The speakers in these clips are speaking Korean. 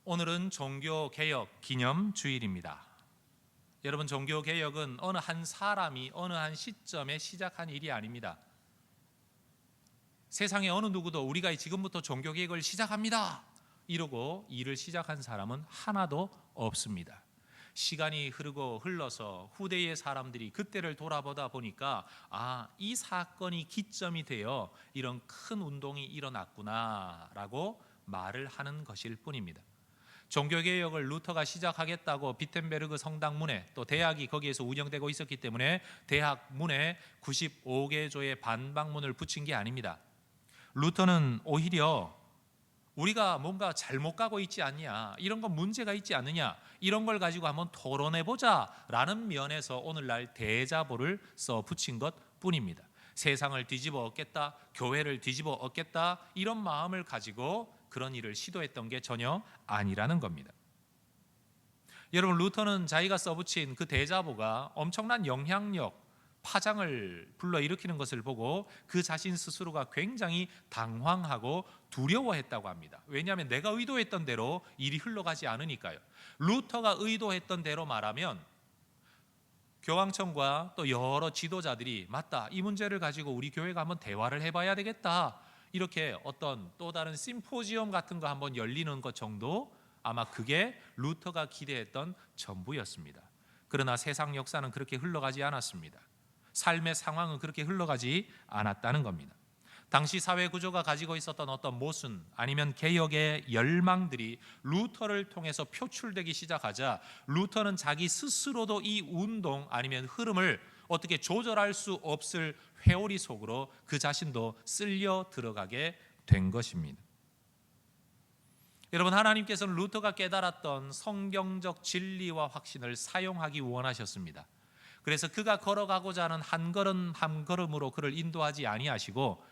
오늘은 종교개혁 기념주일입니다. 여러분, 종교개혁은 어느 한 사람이 어느 한 시점에 시작한 일이 아닙니다. 세상에 어느 누구도 우리가 지금부터 종교개혁을 시작합니다 이러고 일을 시작한 사람은 하나도 없습니다. 시간이 흐르고 흘러서 후대의 사람들이 그때를 돌아보다 보니까 이 사건이 기점이 되어 이런 큰 운동이 일어났구나 라고 말을 하는 것일 뿐입니다. 종교개혁을 루터가 시작하겠다고 비텐베르그 성당문에, 또 대학이 거기에서 운영되고 있었기 때문에 대학 문에 95개조의 반박문을 붙인 게 아닙니다. 루터는 오히려 우리가 뭔가 잘못 가고 있지 않냐, 이런 건 문제가 있지 않느냐, 이런 걸 가지고 한번 토론해보자 라는 면에서 오늘날 대자보를 써 붙인 것 뿐입니다. 세상을 뒤집어 엎겠다, 교회를 뒤집어 엎겠다, 이런 마음을 가지고 그런 일을 시도했던 게 전혀 아니라는 겁니다. 여러분, 루터는 자기가 써붙인 그 대자보가 엄청난 영향력, 파장을 불러일으키는 것을 보고 그 자신 스스로가 굉장히 당황하고 두려워했다고 합니다. 왜냐하면 내가 의도했던 대로 일이 흘러가지 않으니까요. 루터가 의도했던 대로 말하면 교황청과 또 여러 지도자들이 맞다, 이 문제를 가지고 우리 교회가 한번 대화를 해봐야 되겠다, 이렇게 어떤 또 다른 심포지엄 같은 거 한번 열리는 것 정도, 아마 그게 루터가 기대했던 전부였습니다. 그러나 세상 역사는 그렇게 흘러가지 않았습니다. 삶의 상황은 그렇게 흘러가지 않았다는 겁니다. 당시 사회 구조가 가지고 있었던 어떤 모순 아니면 개혁의 열망들이 루터를 통해서 표출되기 시작하자 루터는 자기 스스로도 이 운동 아니면 흐름을 어떻게 조절할 수 없을 회오리 속으로 그 자신도 쓸려 들어가게 된 것입니다. 여러분, 하나님께서는 루터가 깨달았던 성경적 진리와 확신을 사용하기 원하셨습니다. 그래서 그가 걸어가고자 하는 한 걸음 한 걸음으로 그를 인도하지 아니하시고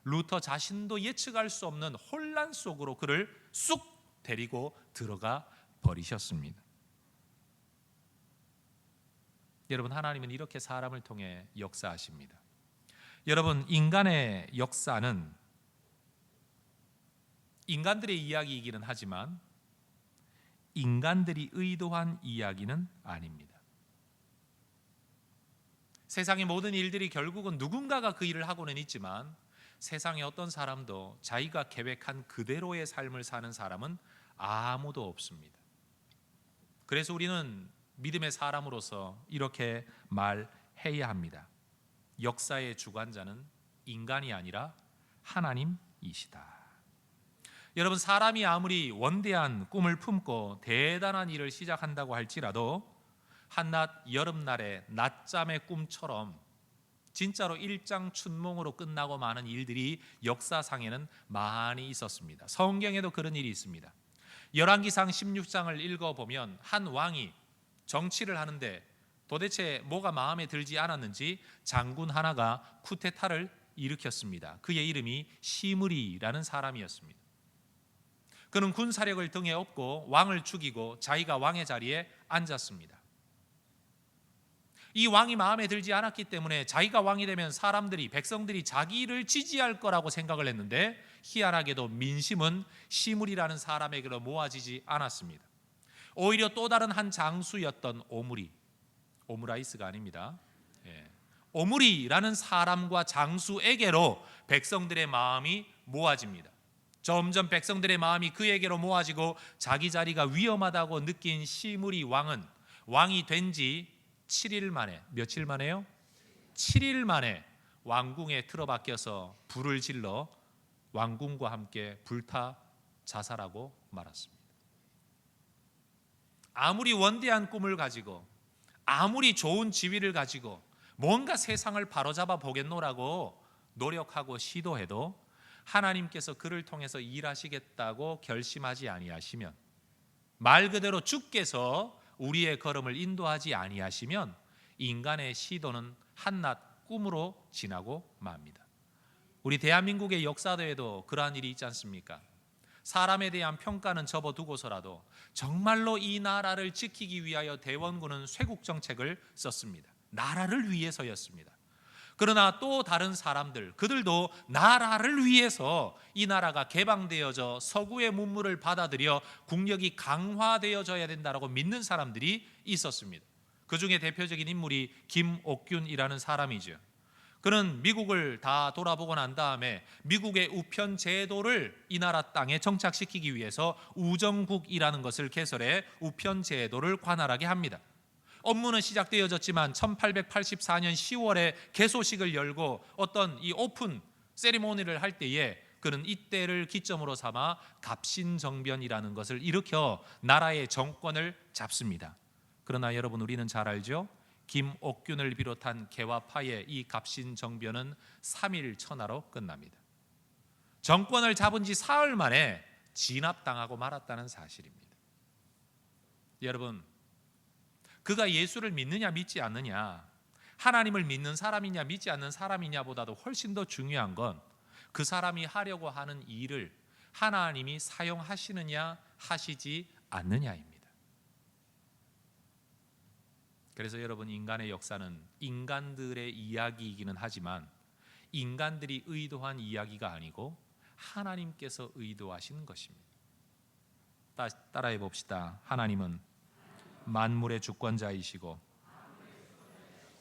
루터 자신도 예측할 수 없는 혼란 속으로 그를 쑥 데리고 들어가 버리셨습니다. 여러분, 하나님은 이렇게 사람을 통해 역사하십니다. 여러분, 인간의 역사는 인간들의 이야기이기는 하지만 인간들이 의도한 이야기는 아닙니다. 세상의 모든 일들이 결국은 누군가가 그 일을 하고는 있지만 세상에 어떤 사람도 자기가 계획한 그대로의 삶을 사는 사람은 아무도 없습니다. 그래서 우리는 믿음의 사람으로서 이렇게 말해야 합니다. 역사의 주관자는 인간이 아니라 하나님이시다. 여러분, 사람이 아무리 원대한 꿈을 품고 대단한 일을 시작한다고 할지라도 한낮 여름날의 낮잠의 꿈처럼 진짜로 일장춘몽으로 끝나고 마는 일들이 역사상에는 많이 있었습니다. 성경에도 그런 일이 있습니다. 열왕기상 16장을 읽어보면 한 왕이 정치를 하는데 도대체 뭐가 마음에 들지 않았는지 장군 하나가 쿠데타를 일으켰습니다. 그의 이름이 시므리라는 사람이었습니다. 그는 군사력을 등에 업고 왕을 죽이고 자기가 왕의 자리에 앉았습니다. 이 왕이 마음에 들지 않았기 때문에 자기가 왕이 되면 사람들이, 백성들이 자기를 지지할 거라고 생각을 했는데 희한하게도 민심은 시므리라는 사람에게로 모아지지 않았습니다. 오히려 또 다른 한 장수였던 오므라이스가 아닙니다. 오므리라는 사람과 장수에게로 백성들의 마음이 모아집니다. 점점 백성들의 마음이 그에게로 모아지고 자기 자리가 위험하다고 느낀 시므리 왕은 왕이 된 지 7일 만에, 며칠 만에요? 7일 만에 왕궁에 틀어박혀서 불을 질러 왕궁과 함께 불타 자살하고 말았습니다. 아무리 원대한 꿈을 가지고 아무리 좋은 지위를 가지고 뭔가 세상을 바로잡아 보겠노라고 노력하고 시도해도 하나님께서 그를 통해서 일하시겠다고 결심하지 아니하시면, 말 그대로 주께서 우리의 걸음을 인도하지 아니하시면 인간의 시도는 한낱 꿈으로 지나고 맙니다. 우리 대한민국의 역사에도 그러한 일이 있지 않습니까? 사람에 대한 평가는 접어두고서라도 정말로 이 나라를 지키기 위하여 대원군은 쇄국 정책을 썼습니다. 나라를 위해서였습니다. 그러나 또 다른 사람들, 그들도 나라를 위해서 이 나라가 개방되어져 서구의 문물을 받아들여 국력이 강화되어져야 된다라고 믿는 사람들이 있었습니다. 그 중에 대표적인 인물이 김옥균이라는 사람이죠. 그는 미국을 다 돌아보고 난 다음에 미국의 우편 제도를 이 나라 땅에 정착시키기 위해서 우정국이라는 것을 개설해 우편 제도를 관할하게 합니다. 업무는 시작되어졌지만 1884년 10월에 개소식을 열고 어떤 이 오픈 세리모니를 할 때에 그는 이때를 기점으로 삼아 갑신정변이라는 것을 일으켜 나라의 정권을 잡습니다. 그러나 여러분, 우리는 잘 알죠? 김옥균을 비롯한 개화파의 이 갑신정변은 3일 천하로 끝납니다. 정권을 잡은 지 사흘 만에 진압당하고 말았다는 사실입니다. 여러분, 그가 예수를 믿느냐 믿지 않느냐, 하나님을 믿는 사람이냐 믿지 않는 사람이냐보다도 훨씬 더 중요한 건 그 사람이 하려고 하는 일을 하나님이 사용하시느냐 하시지 않느냐입니다. 그래서 여러분, 인간의 역사는 인간들의 이야기이기는 하지만 인간들이 의도한 이야기가 아니고 하나님께서 의도하시는 것입니다. 따라해 봅시다. 하나님은 만물의 주권자이시고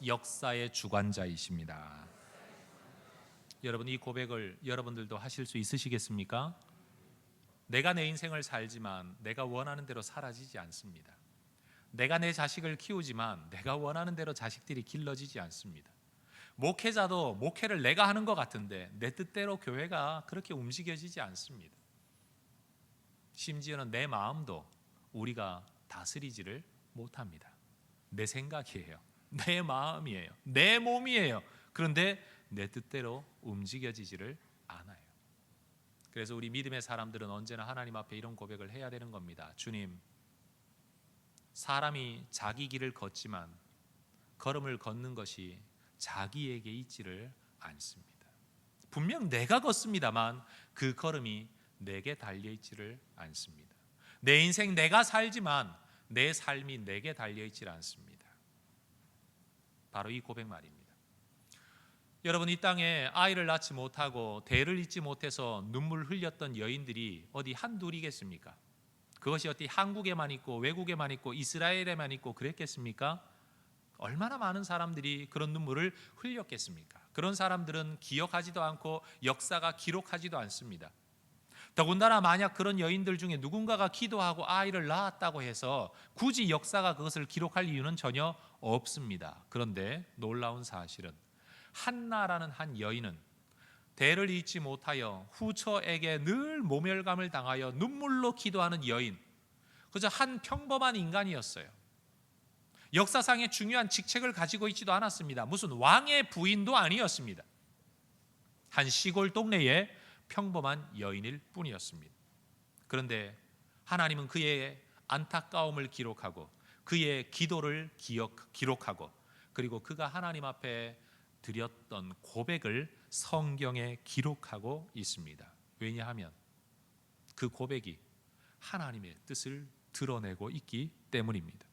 역사의 주관자이십니다. 여러분, 이 고백을 여러분들도 하실 수 있으시겠습니까? 내가 내 인생을 살지만 내가 원하는 대로 사라지지 않습니다. 내가 내 자식을 키우지만 내가 원하는 대로 자식들이 길러지지 않습니다. 목회자도 목회를 내가 하는 것 같은데 내 뜻대로 교회가 그렇게 움직여지지 않습니다. 심지어는 내 마음도 우리가 다스리지를 못합니다. 내 생각이에요. 내 마음이에요. 내 몸이에요. 그런데 내 뜻대로 움직여지지를 않아요. 그래서 우리 믿음의 사람들은 언제나 하나님 앞에 이런 고백을 해야 되는 겁니다. 주님, 사람이 자기 길을 걷지만 걸음을 걷는 것이 자기에게 있지를 않습니다. 분명 내가 걷습니다만 그 걸음이 내게 달려있지를 않습니다. 내 인생 내가 살지만 내 삶이 내게 달려있지 않습니다. 바로 이 고백 말입니다. 여러분, 이 땅에 아이를 낳지 못하고 대를 잇지 못해서 눈물 흘렸던 여인들이 어디 한둘이겠습니까? 그것이 어디 한국에만 있고 외국에만 있고 이스라엘에만 있고 그랬겠습니까? 얼마나 많은 사람들이 그런 눈물을 흘렸겠습니까? 그런 사람들은 기억하지도 않고 역사가 기록하지도 않습니다. 더군다나 만약 그런 여인들 중에 누군가가 기도하고 아이를 낳았다고 해서 굳이 역사가 그것을 기록할 이유는 전혀 없습니다. 그런데 놀라운 사실은 한나라는 한 여인은 대를 잇지 못하여 후처에게 늘 모멸감을 당하여 눈물로 기도하는 여인, 그저 한 평범한 인간이었어요. 역사상의 중요한 직책을 가지고 있지도 않았습니다. 무슨 왕의 부인도 아니었습니다. 한 시골 동네의 평범한 여인일 뿐이었습니다. 그런데 하나님은 그의 안타까움을 기록하고 그의 기도를 기록하고 그리고 그가 하나님 앞에 드렸던 고백을 성경에 기록하고 있습니다. 왜냐하면 그 고백이 하나님의 뜻을 드러내고 있기 때문입니다.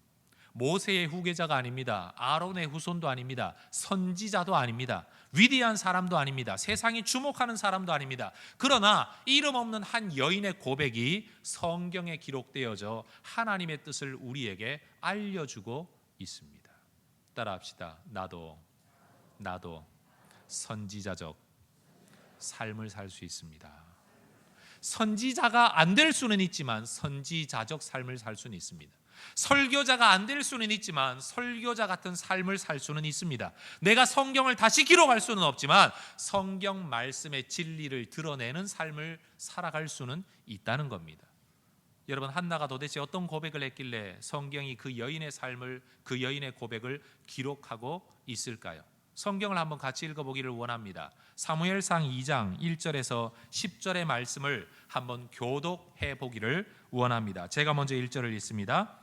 모세의 후계자가 아닙니다. 아론의 후손도 아닙니다. 선지자도 아닙니다. 위대한 사람도 아닙니다. 세상이 주목하는 사람도 아닙니다. 그러나 이름 없는 한 여인의 고백이 성경에 기록되어져 하나님의 뜻을 우리에게 알려주고 있습니다. 따라합시다. 나도 선지자적 삶을 살 수 있습니다. 선지자가 안 될 수는 있지만 선지자적 삶을 살 수는 있습니다. 설교자가 안 될 수는 있지만 설교자 같은 삶을 살 수는 있습니다. 내가 성경을 다시 기록할 수는 없지만 성경 말씀의 진리를 드러내는 삶을 살아갈 수는 있다는 겁니다. 여러분, 한나가 도대체 어떤 고백을 했길래 성경이 그 여인의 삶을, 그 여인의 고백을 기록하고 있을까요? 성경을 한번 같이 읽어보기를 원합니다. 사무엘상 2장 1절에서 10절의 말씀을 한번 교독해 보기를 원합니다. 제가 먼저 1절을 읽습니다.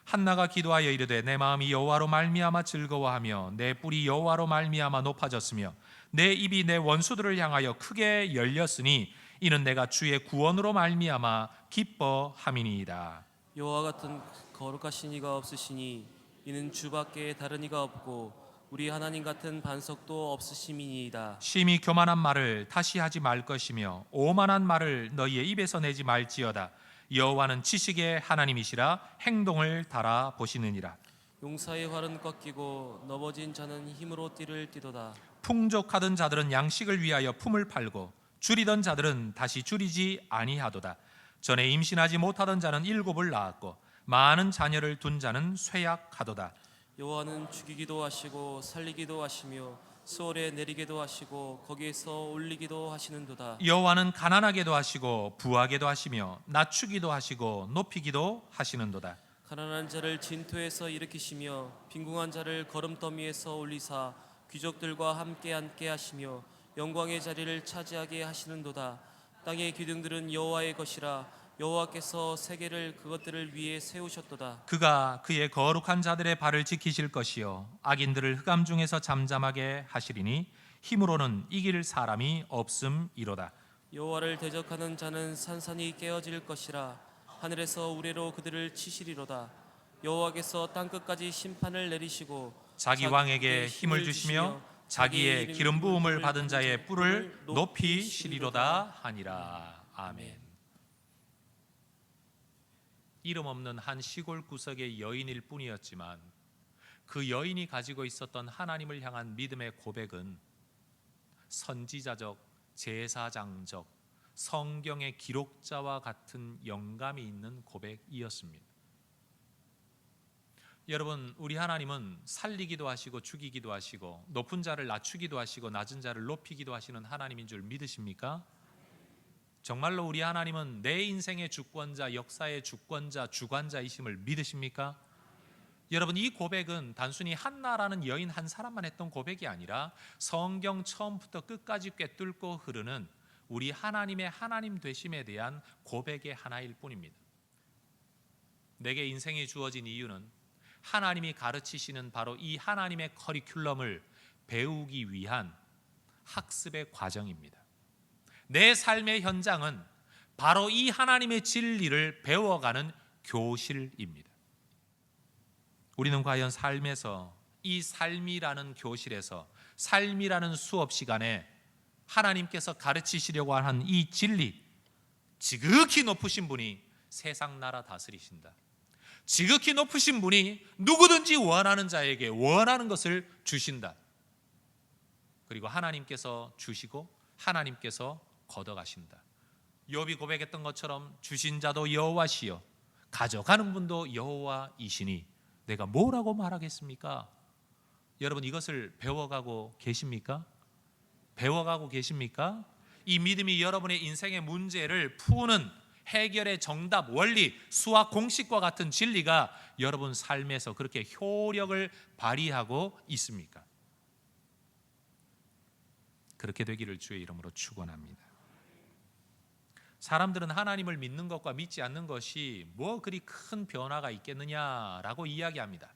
한나가 기도하여 이르되 내 마음이 여호와로 말미암아 즐거워하며 내 뿔이 여호와로 말미암아 높아졌으며 내 입이 내 원수들을 향하여 크게 열렸으니 이는 내가 주의 구원으로 말미암아 기뻐함이니이다. 여호와 같은 거룩하신 이가 없으시니 이는 주밖에 다른 이가 없고 우리 하나님 같은 반석도 없으심이니이다. 심히 교만한 말을 다시 하지 말 것이며 오만한 말을 너희의 입에서 내지 말지어다. 여호와는 지식의 하나님이시라 행동을 달아 보시느니라. 용사의 활은 꺾이고 넘어진 자는 힘으로 띠를 띠도다. 풍족하던 자들은 양식을 위하여 품을 팔고 줄이던 자들은 다시 줄이지 아니하도다. 전에 임신하지 못하던 자는 7을 낳았고 많은 자녀를 둔 자는 쇠약하도다. 여호와는 죽이기도 하시고 살리기도 하시며 수월에 내리기도 하시고 거기에서 올리기도 하시는도다. 여호와는 가난하게도 하시고 부하게도 하시며 낮추기도 하시고 높이기도 하시는도다. 가난한 자를 진토에서 일으키시며 빈궁한 자를 거름더미에서 올리사 귀족들과 함께 앉게 하시며 영광의 자리를 차지하게 하시는도다. 땅의 기둥들은 여호와의 것이라 여호와께서 세계를 그것들을 위해 세우셨도다. 그가 그의 거룩한 자들의 발을 지키실 것이요 악인들을 흑암 중에서 잠잠하게 하시리니 힘으로는 이길 사람이 없음이로다. 여호와를 대적하는 자는 산산이 깨어질 것이라 하늘에서 우레로 그들을 치시리로다. 여호와께서 땅끝까지 심판을 내리시고 자기 왕에게 힘을 주시며 자기의 기름 부음을 받은 자의 뿔을 높이시리로다 하니라. 아멘. 이름 없는 한 시골 구석의 여인일 뿐이었지만 그 여인이 가지고 있었던 하나님을 향한 믿음의 고백은 선지자적, 제사장적, 성경의 기록자와 같은 영감이 있는 고백이었습니다. 여러분, 우리 하나님은 살리기도 하시고 죽이기도 하시고 높은 자를 낮추기도 하시고 낮은 자를 높이기도 하시는 하나님인 줄 믿으십니까? 정말로 우리 하나님은 내 인생의 주권자, 역사의 주권자, 주관자이심을 믿으십니까? 여러분, 이 고백은 단순히 한나라는 여인 한 사람만 했던 고백이 아니라 성경 처음부터 끝까지 꿰뚫고 흐르는 우리 하나님의 하나님 되심에 대한 고백의 하나일 뿐입니다. 내게 인생이 주어진 이유는 하나님이 가르치시는 바로 이 하나님의 커리큘럼을 배우기 위한 학습의 과정입니다. 내 삶의 현장은 바로 이 하나님의 진리를 배워가는 교실입니다. 우리는 과연 삶에서 이 삶이라는 교실에서 삶이라는 수업 시간에 하나님께서 가르치시려고 하는 이 진리, 지극히 높으신 분이 세상 나라 다스리신다, 지극히 높으신 분이 누구든지 원하는 자에게 원하는 것을 주신다, 그리고 하나님께서 주시고 하나님께서 걷어가신다. 욥이 고백했던 것처럼 주신 자도 여호와시요 가져가는 분도 여호와이시니 내가 뭐라고 말하겠습니까? 여러분, 이것을 배워가고 계십니까? 배워가고 계십니까? 이 믿음이 여러분의 인생의 문제를 푸는 해결의 정답, 원리, 수학 공식과 같은 진리가 여러분 삶에서 그렇게 효력을 발휘하고 있습니까? 그렇게 되기를 주의 이름으로 축원합니다. 사람들은 하나님을 믿는 것과 믿지 않는 것이 뭐 그리 큰 변화가 있겠느냐라고 이야기합니다.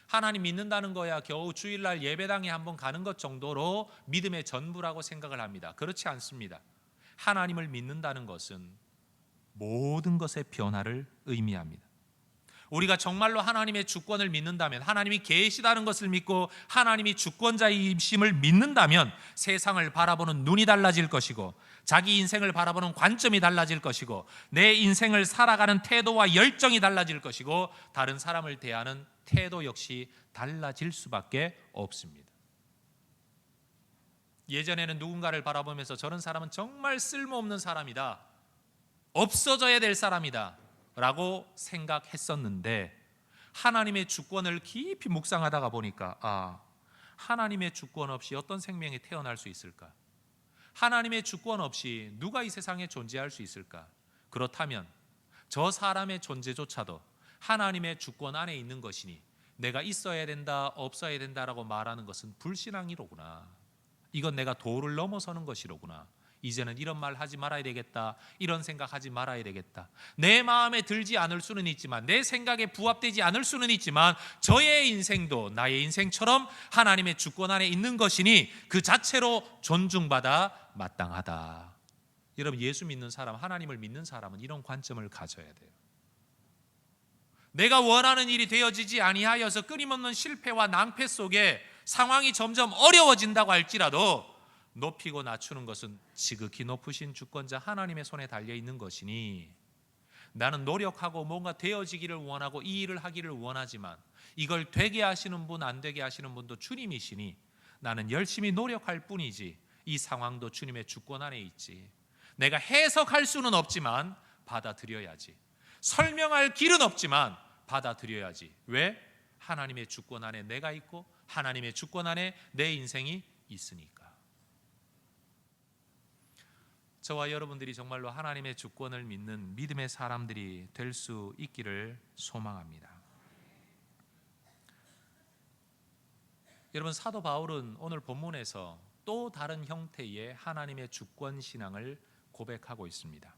하나님 믿는다는 거야 겨우 주일날 예배당에 한번 가는 것 정도로 믿음의 전부라고 생각을 합니다. 그렇지 않습니다. 하나님을 믿는다는 것은 모든 것의 변화를 의미합니다. 우리가 정말로 하나님의 주권을 믿는다면, 하나님이 계시다는 것을 믿고 하나님이 주권자이심을 믿는다면 세상을 바라보는 눈이 달라질 것이고 자기 인생을 바라보는 관점이 달라질 것이고 내 인생을 살아가는 태도와 열정이 달라질 것이고 다른 사람을 대하는 태도 역시 달라질 수밖에 없습니다. 예전에는 누군가를 바라보면서 저런 사람은 정말 쓸모없는 사람이다, 없어져야 될 사람이다 라고 생각했었는데 하나님의 주권을 깊이 묵상하다가 보니까 하나님의 주권 없이 어떤 생명이 태어날 수 있을까? 하나님의 주권 없이 누가 이 세상에 존재할 수 있을까? 그렇다면 저 사람의 존재조차도 하나님의 주권 안에 있는 것이니 내가 있어야 된다, 없어야 된다라고 말하는 것은 불신앙이로구나. 이건 내가 도를 넘어서는 것이로구나. 이제는 이런 말 하지 말아야 되겠다, 이런 생각하지 말아야 되겠다. 내 마음에 들지 않을 수는 있지만, 내 생각에 부합되지 않을 수는 있지만 저의 인생도 나의 인생처럼 하나님의 주권 안에 있는 것이니 그 자체로 존중받아 마땅하다. 여러분, 예수 믿는 사람, 하나님을 믿는 사람은 이런 관점을 가져야 돼요. 내가 원하는 일이 되어지지 아니하여서 끊임없는 실패와 낭패 속에 상황이 점점 어려워진다고 할지라도 높이고 낮추는 것은 지극히 높으신 주권자 하나님의 손에 달려 있는 것이니 나는 노력하고 뭔가 되어지기를 원하고 이 일을 하기를 원하지만 이걸 되게 하시는 분, 안 되게 하시는 분도 주님이시니 나는 열심히 노력할 뿐이지 이 상황도 주님의 주권 안에 있지. 내가 해석할 수는 없지만 받아들여야지. 설명할 길은 없지만 받아들여야지. 왜? 하나님의 주권 안에 내가 있고 하나님의 주권 안에 내 인생이 있으니까. 저와 여러분들이 정말로 하나님의 주권을 믿는 믿음의 사람들이 될 수 있기를 소망합니다. 여러분, 사도 바울은 오늘 본문에서 또 다른 형태의 하나님의 주권 신앙을 고백하고 있습니다.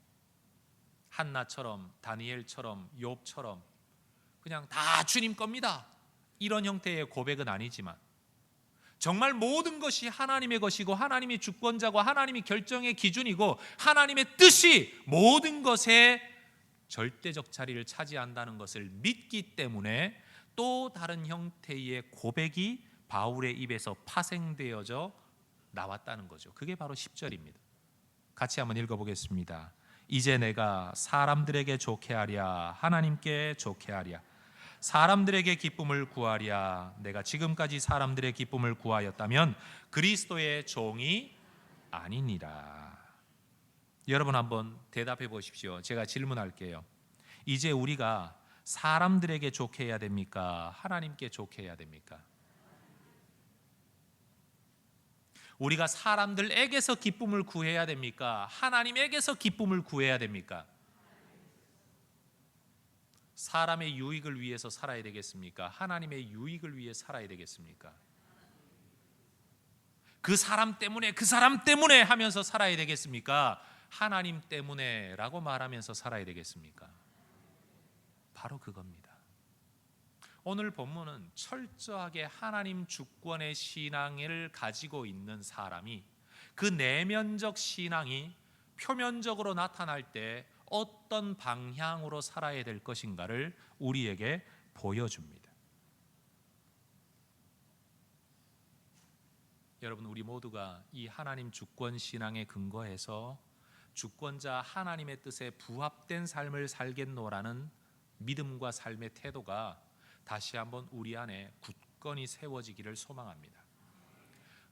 한나처럼, 다니엘처럼, 욥처럼 그냥 다 주님 겁니다, 이런 형태의 고백은 아니지만 정말 모든 것이 하나님의 것이고 하나님이 주권자고 하나님이 결정의 기준이고 하나님의 뜻이 모든 것에 절대적 자리를 차지한다는 것을 믿기 때문에 또 다른 형태의 고백이 바울의 입에서 파생되어져 나왔다는 거죠. 그게 바로 10절입니다. 같이 한번 읽어보겠습니다. 이제 내가 사람들에게 좋게 하랴 하나님께 좋게 하랴 사람들에게 기쁨을 구하랴 내가 지금까지 사람들의 기쁨을 구하였다면 그리스도의 종이 아니니라. 여러분 한번 대답해 보십시오. 제가 질문할게요. 이제 우리가 사람들에게 좋게 해야 됩니까? 하나님께 좋게 해야 됩니까? 우리가 사람들에게서 기쁨을 구해야 됩니까? 하나님에게서 기쁨을 구해야 됩니까? 사람의 유익을 위해서 살아야 되겠습니까? 하나님의 유익을 위해 살아야 되겠습니까? 그 사람 때문에 하면서 살아야 되겠습니까? 하나님 때문에라고 말하면서 살아야 되겠습니까? 바로 그겁니다. 오늘 본문은 철저하게 하나님 주권의 신앙을 가지고 있는 사람이 그 내면적 신앙이 표면적으로 나타날 때 어떤 방향으로 살아야 될 것인가를 우리에게 보여줍니다. 여러분, 우리 모두가 이 하나님 주권 신앙에 근거해서 주권자 하나님의 뜻에 부합된 삶을 살겠노라는 믿음과 삶의 태도가 다시 한번 우리 안에 굳건히 세워지기를 소망합니다.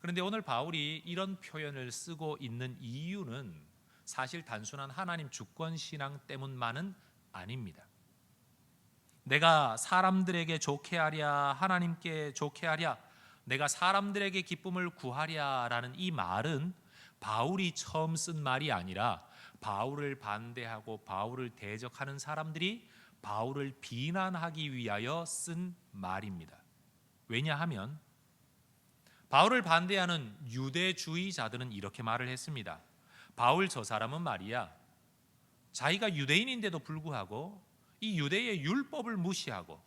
그런데 오늘 바울이 이런 표현을 쓰고 있는 이유는 사실 단순한 하나님 주권 신앙 때문만은 아닙니다. 내가 사람들에게 좋게 하랴 하나님께 좋게 하랴 내가 사람들에게 기쁨을 구하랴라는 이 말은 바울이 처음 쓴 말이 아니라 바울을 반대하고 바울을 대적하는 사람들이 바울을 비난하기 위하여 쓴 말입니다. 왜냐하면 바울을 반대하는 유대주의자들은 이렇게 말을 했습니다. 바울 저 사람은 말이야, 자기가 유대인인데도 불구하고 이 유대의 율법을 무시하고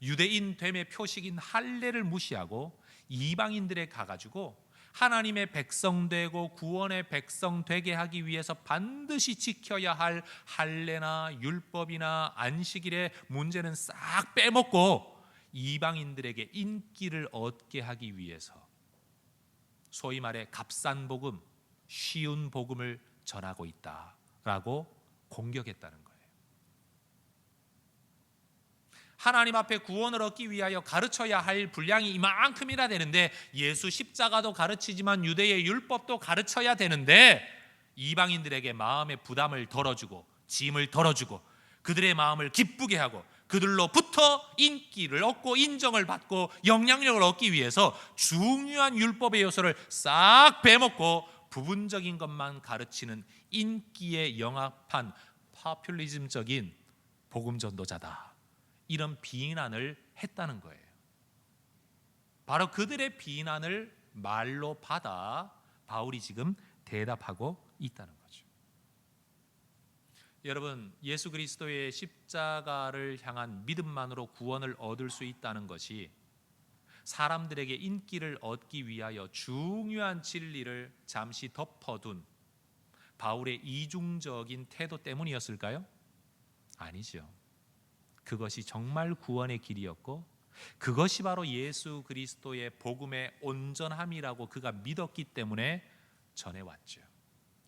유대인 됨의 표식인 할례를 무시하고 이방인들에 가가지고 하나님의 백성 되고 구원의 백성 되게 하기 위해서 반드시 지켜야 할 할례나 율법이나 안식일의 문제는 싹 빼먹고 이방인들에게 인기를 얻게 하기 위해서 소위 말해 값싼 복음, 쉬운 복음을 전하고 있다라고 공격했다는 거예요. 하나님 앞에 구원을 얻기 위하여 가르쳐야 할 분량이 이만큼이나 되는데 예수 십자가도 가르치지만 유대의 율법도 가르쳐야 되는데 이방인들에게 마음의 부담을 덜어주고 짐을 덜어주고 그들의 마음을 기쁘게 하고 그들로부터 인기를 얻고 인정을 받고 영향력을 얻기 위해서 중요한 율법의 요소를 싹 빼먹고 부분적인 것만 가르치는 인기에 영합한 파퓰리즘적인 복음 전도자다, 이런 비난을 했다는 거예요. 바로 그들의 비난을 말로 받아 바울이 지금 대답하고 있다는 거죠. 여러분, 예수 그리스도의 십자가를 향한 믿음만으로 구원을 얻을 수 있다는 것이 사람들에게 인기를 얻기 위하여 중요한 진리를 잠시 덮어둔 바울의 이중적인 태도 때문이었을까요? 아니죠. 그것이 정말 구원의 길이었고 그것이 바로 예수 그리스도의 복음의 온전함이라고 그가 믿었기 때문에 전해왔죠.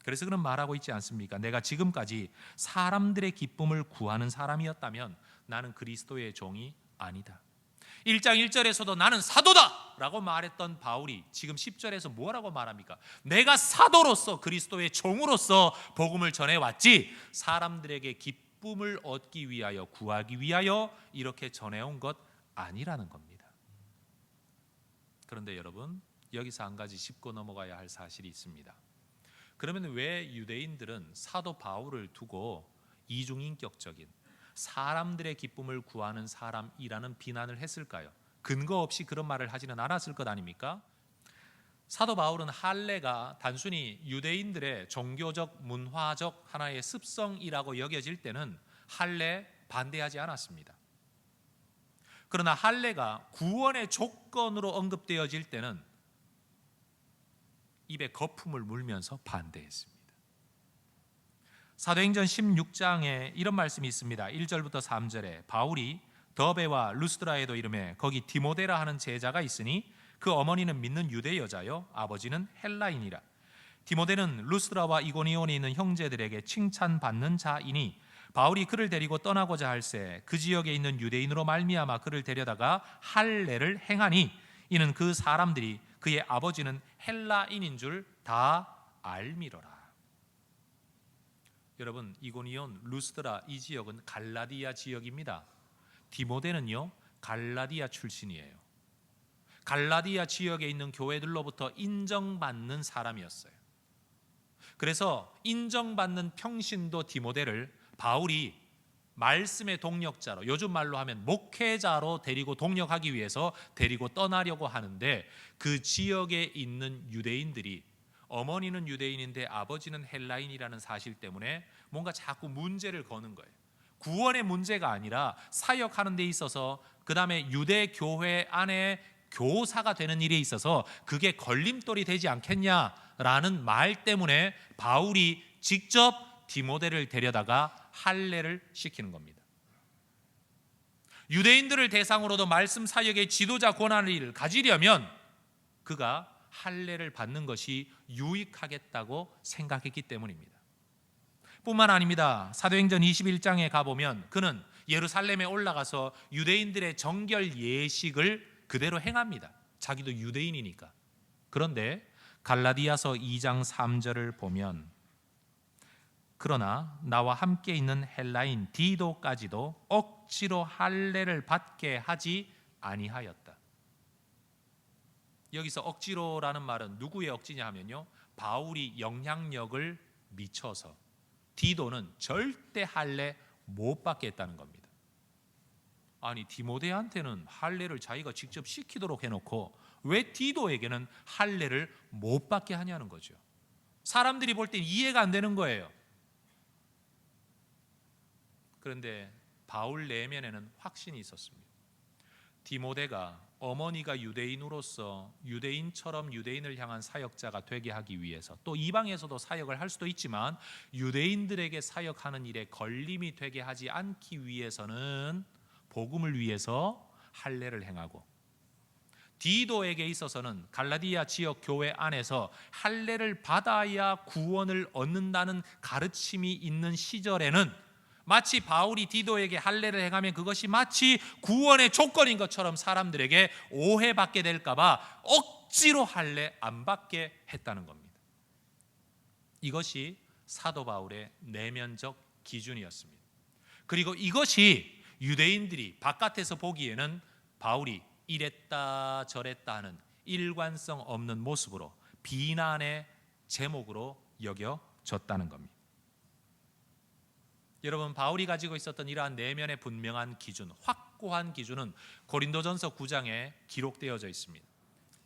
그래서 그는 말하고 있지 않습니까? 내가 지금까지 사람들의 기쁨을 구하는 사람이었다면 나는 그리스도의 종이 아니다. 1장 1절에서도 나는 사도다 라고 말했던 바울이 지금 10절에서 뭐라고 말합니까? 내가 사도로서 그리스도의 종으로서 복음을 전해왔지 사람들에게 기쁨을 얻기 위하여 구하기 위하여 이렇게 전해온 것 아니라는 겁니다. 그런데 여러분, 여기서 한 가지 짚고 넘어가야 할 사실이 있습니다. 그러면 왜 유대인들은 사도 바울을 두고 이중인격적인 사람들의 기쁨을 구하는 사람이라는 비난을 했을까요? 근거 없이 그런 말을 하지는 않았을 것 아닙니까? 사도 바울은 할례가 단순히 유대인들의 종교적 문화적 하나의 습성이라고 여겨질 때는 할례 반대하지 않았습니다. 그러나 할례가 구원의 조건으로 언급되어질 때는 입에 거품을 물면서 반대했습니다. 사도행전 16장에 이런 말씀이 있습니다. 1절부터 3절에 바울이 더베와 루스드라에도 이르매 거기 디모데라 하는 제자가 있으니 그 어머니는 믿는 유대 여자요 아버지는 헬라인이라. 디모데는 루스드라와 이고니온에 있는 형제들에게 칭찬받는 자이니 바울이 그를 데리고 떠나고자 할새 그 지역에 있는 유대인으로 말미암아 그를 데려다가 할례를 행하니 이는 그 사람들이 그의 아버지는 헬라인인 줄 다 알미러라. 여러분, 이고니온, 루스드라 이 지역은 갈라디아 지역입니다. 디모데는요 갈라디아 출신이에요. 갈라디아 지역에 있는 교회들로부터 인정받는 사람이었어요. 그래서 인정받는 평신도 디모데를 바울이 말씀의 동력자로, 요즘 말로 하면 목회자로 데리고 동력하기 위해서 데리고 떠나려고 하는데 그 지역에 있는 유대인들이 어머니는 유대인인데 아버지는 헬라인이라는 사실 때문에 뭔가 자꾸 문제를 거는 거예요. 구원의 문제가 아니라 사역하는 데 있어서 그 다음에 유대 교회 안에 교사가 되는 일에 있어서 그게 걸림돌이 되지 않겠냐라는 말 때문에 바울이 직접 디모데를 데려다가 할례를 시키는 겁니다. 유대인들을 대상으로도 말씀 사역의 지도자 권한을 가지려면 그가 할례를 받는 것이 유익하겠다고 생각했기 때문입니다. 뿐만 아닙니다. 사도행전 21장에 가보면 그는 예루살렘에 올라가서 유대인들의 정결 예식을 그대로 행합니다. 자기도 유대인이니까. 그런데 갈라디아서 2장 3절을 보면 그러나 나와 함께 있는 헬라인 디도까지도 억지로 할례를 받게 하지 아니하였다. 여기서 억지로라는 말은 누구의 억지냐 하면요, 바울이 영향력을 미쳐서 디도는 절대 할례 못 받게 했다는 겁니다. 아니, 디모데한테는 할례를 자기가 직접 시키도록 해놓고 왜 디도에게는 할례를 못 받게 하냐는 거죠. 사람들이 볼 땐 이해가 안 되는 거예요. 그런데 바울 내면에는 확신이 있었습니다. 디모데가 어머니가 유대인으로서 유대인처럼 유대인을 향한 사역자가 되게 하기 위해서, 또 이방에서도 사역을 할 수도 있지만 유대인들에게 사역하는 일에 걸림이 되게 하지 않기 위해서는 복음을 위해서 할례를 행하고, 디도에게 있어서는 갈라디아 지역 교회 안에서 할례를 받아야 구원을 얻는다는 가르침이 있는 시절에는 마치 바울이 디도에게 할례를 행하면 그것이 마치 구원의 조건인 것처럼 사람들에게 오해받게 될까 봐 억지로 할례 안 받게 했다는 겁니다. 이것이 사도 바울의 내면적 기준이었습니다. 그리고 이것이 유대인들이 바깥에서 보기에는 바울이 이랬다 저랬다 하는 일관성 없는 모습으로 비난의 제목으로 여겨졌다는 겁니다. 여러분, 바울이 가지고 있었던 이러한 내면의 분명한 기준, 확고한 기준은 고린도전서 9장에 기록되어져 있습니다.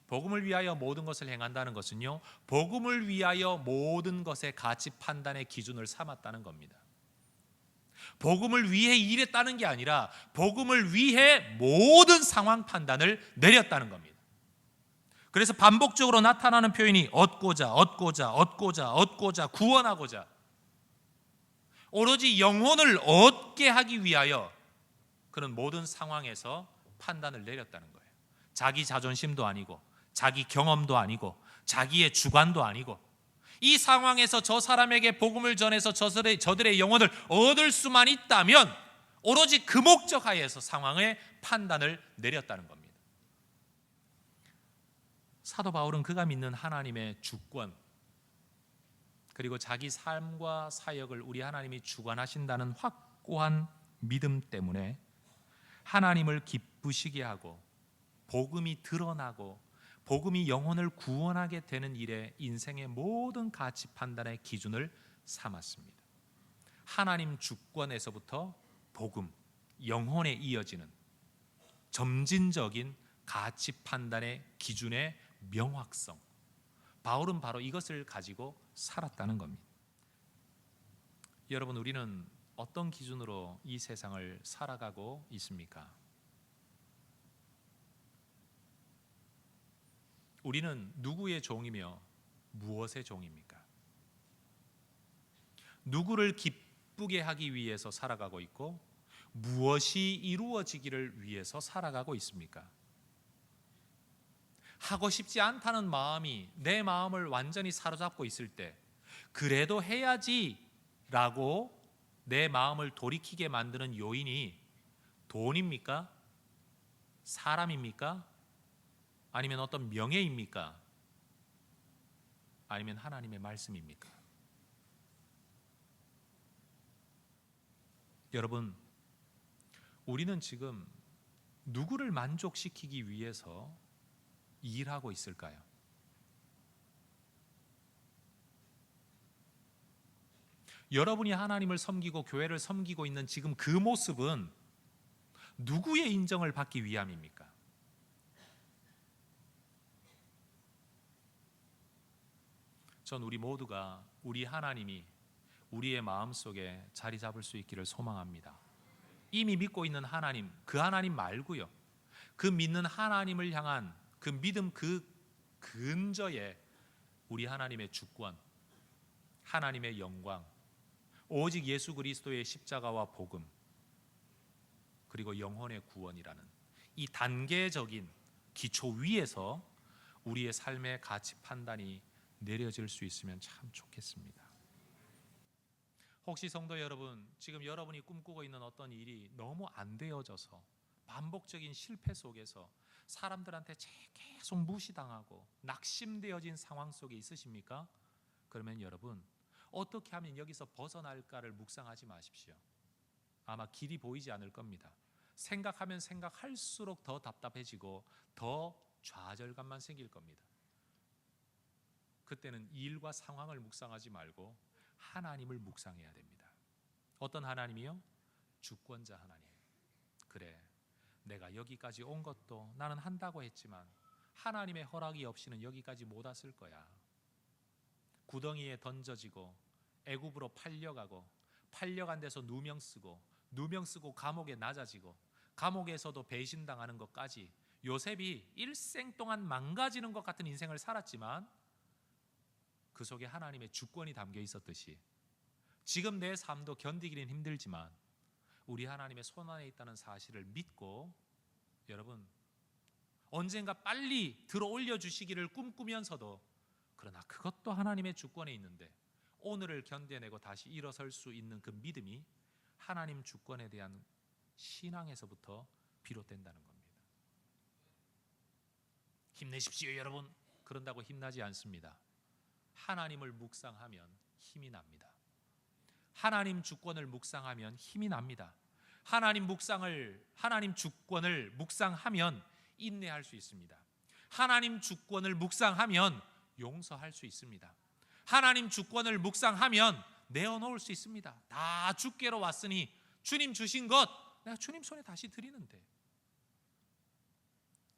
복음을 위하여 모든 것을 행한다는 것은요, 복음을 위하여 모든 것의 가치 판단의 기준을 삼았다는 겁니다. 복음을 위해 일했다는 게 아니라 복음을 위해 모든 상황 판단을 내렸다는 겁니다. 그래서 반복적으로 나타나는 표현이 얻고자, 구원하고자, 오로지 영혼을 얻게 하기 위하여 그는 모든 상황에서 판단을 내렸다는 거예요. 자기 자존심도 아니고 자기 경험도 아니고 자기의 주관도 아니고 이 상황에서 저 사람에게 복음을 전해서 저들의 영혼을 얻을 수만 있다면 오로지 그 목적 하에서 상황의 판단을 내렸다는 겁니다. 사도 바울은 그가 믿는 하나님의 주권 그리고 자기 삶과 사역을 우리 하나님이 주관하신다는 확고한 믿음 때문에 하나님을 기쁘시게 하고 복음이 드러나고 복음이 영혼을 구원하게 되는 일에 인생의 모든 가치 판단의 기준을 삼았습니다. 하나님 주권에서부터 복음, 영혼에 이어지는 점진적인 가치 판단의 기준의 명확성. 바울은 바로 이것을 가지고 살았다는 겁니다. 여러분, 우리는 어떤 기준으로 이 세상을 살아가고 있습니까? 우리는 누구의 종이며 무엇의 종입니까? 누구를 기쁘게 하기 위해서 살아가고 있고 무엇이 이루어지기를 위해서 살아가고 있습니까? 하고 싶지 않다는 마음이 내 마음을 완전히 사로잡고 있을 때 그래도 해야지라고 내 마음을 돌이키게 만드는 요인이 돈입니까? 사람입니까? 아니면 어떤 명예입니까? 아니면 하나님의 말씀입니까? 여러분, 우리는 지금 누구를 만족시키기 위해서 일하고 있을까요? 여러분이 하나님을 섬기고 교회를 섬기고 있는 지금 그 모습은 누구의 인정을 받기 위함입니까? 전 우리 모두가 우리 하나님이 우리의 마음속에 자리 잡을 수 있기를 소망합니다. 이미 믿고 있는 하나님, 그 하나님 말고요. 그 믿는 하나님을 향한 그 믿음 그 근저에 우리 하나님의 주권, 하나님의 영광, 오직 예수 그리스도의 십자가와 복음, 그리고 영혼의 구원이라는 이 단계적인 기초 위에서 우리의 삶의 가치 판단이 내려질 수 있으면 참 좋겠습니다. 혹시 성도 여러분, 지금 여러분이 꿈꾸고 있는 어떤 일이 너무 안 되어져서 반복적인 실패 속에서 사람들한테 계속 무시당하고 낙심되어진 상황 속에 있으십니까? 그러면 여러분, 어떻게 하면 여기서 벗어날까를 묵상하지 마십시오. 아마 길이 보이지 않을 겁니다. 생각하면 생각할수록 더 답답해지고 더 좌절감만 생길 겁니다. 그때는 일과 상황을 묵상하지 말고 하나님을 묵상해야 됩니다. 어떤 하나님이요? 주권자 하나님. 그래, 내가 여기까지 온 것도 나는 한다고 했지만 하나님의 허락이 없이는 여기까지 못 왔을 거야. 구덩이에 던져지고 애굽으로 팔려간 데서 누명 쓰고 감옥에 낮아지고 감옥에서도 배신당하는 것까지 요셉이 일생 동안 망가지는 것 같은 인생을 살았지만 그 속에 하나님의 주권이 담겨 있었듯이 지금 내 삶도 견디기는 힘들지만 우리 하나님의 손안에 있다는 사실을 믿고 여러분 언젠가 빨리 들어올려 주시기를 꿈꾸면서도 그러나 그것도 하나님의 주권에 있는데 오늘을 견뎌내고 다시 일어설 수 있는 그 믿음이 하나님 주권에 대한 신앙에서부터 비롯된다는 겁니다. 힘내십시오 여러분. 그런다고 힘나지 않습니다. 하나님을 묵상하면 힘이 납니다. 하나님 주권을 묵상하면 힘이 납니다. 하나님 주권을 묵상하면 인내할 수 있습니다. 하나님 주권을 묵상하면 용서할 수 있습니다. 하나님 주권을 묵상하면 내어놓을 수 있습니다. 다 주께로 왔으니 주님 주신 것 내가 주님 손에 다시 드리는데.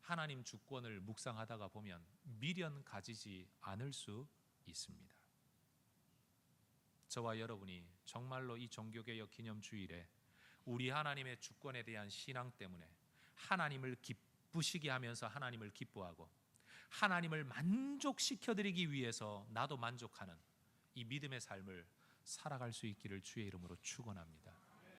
하나님 주권을 묵상하다가 보면 미련 가지지 않을 수 있습니다. 저와 여러분이 정말로 이 종교개혁 기념주일에 우리 하나님의 주권에 대한 신앙 때문에 하나님을 기쁘시게 하면서 하나님을 기뻐하고 하나님을 만족시켜드리기 위해서 나도 만족하는 이 믿음의 삶을 살아갈 수 있기를 주의 이름으로 축원합니다.